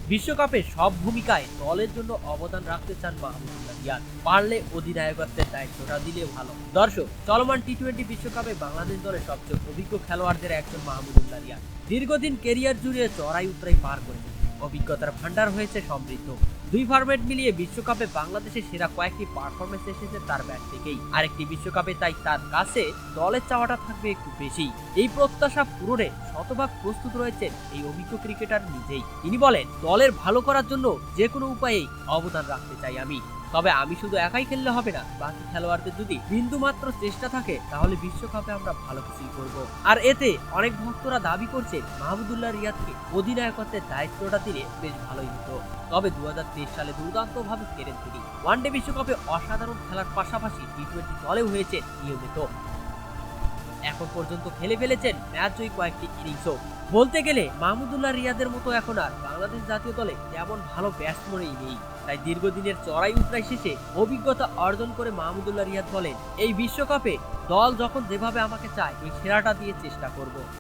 বিশ্বকাপে সব ভূমিকায় দলের জন্য অবদান রাখতে চান মাহমুদুল্লাহ রিয়াদ। পারলে অধিনায়কত্বের দায়িত্বটা দিলে ভালো। দর্শক, চলমান টি-20 বিশ্বকাপে বাংলাদেশ দলের সবচেয়ে অভিজ্ঞ খেলোয়াড়দের একজন মাহমুদুল্লাহ রিয়াদ। দীর্ঘদিন কেরিয়ার জুড়ে চড়াই উতরাই পার করেছেন। অভিজ্ঞতার ভান্ডার হয়েছে সমৃদ্ধ। দুই ফরম্যাট মিলিয়ে বিশ্বকাপে বাংলাদেশের সেরা কয়েকটি পারফরমেন্স এসেছে তার ব্যাট থেকেই। আরেকটি বিশ্বকাপে তাই তার কাছে দলের চাওয়াটা থাকবে একটু বেশি। এই প্রত্যাশা পূরণে শতভাগ প্রস্তুত রয়েছেন এই অভিজ্ঞ ক্রিকেটার নিজেই। তিনি বলেন, দলের ভালো করার জন্য যে কোনো উপায়েই অবদান রাখতে চাই আমি। তবে আমি শুধু একাই খেললে হবে না, বাকি খেলোয়াড়দের যদি বিন্দু মাত্র চেষ্টা থাকে তাহলে বিশ্বকাপে আমরা ভালো কিছুই করব। আর এতে অনেক ভক্তরা দাবি করছেন মাহমুদুল্লাহ রিয়াদকে অধিনায়কত্বের দায়িত্বটা দিলে বেশ ভালোই হতো। তবে 2023 সালে দুর্দান্তভাবে ফেরেন তিনি। ওয়ানডে বিশ্বকাপে অসাধারণ খেলার পাশাপাশি টি-20 দলেও হয়েছে নিয়মিত। এখন পর্যন্ত খেলে ফেলেছেন ম্যাচ জয়ী কয়েকটি ইনিংসও। বলতে গেলে মাহমুদুল্লাহ রিয়াদের মতো এখন আর বাংলাদেশ জাতীয় দলে তেমন ভালো ব্যাটসম্যানই নেই। তাই দীর্ঘদিনের চড়াই উতরাই শেষে অভিজ্ঞতা অর্জন করে মাহমুদুল্লাহ রিয়াদ বলেন, এই বিশ্বকাপে দল যখন যেভাবে আমাকে চায় ওই সেরাটা দিয়ে চেষ্টা করব।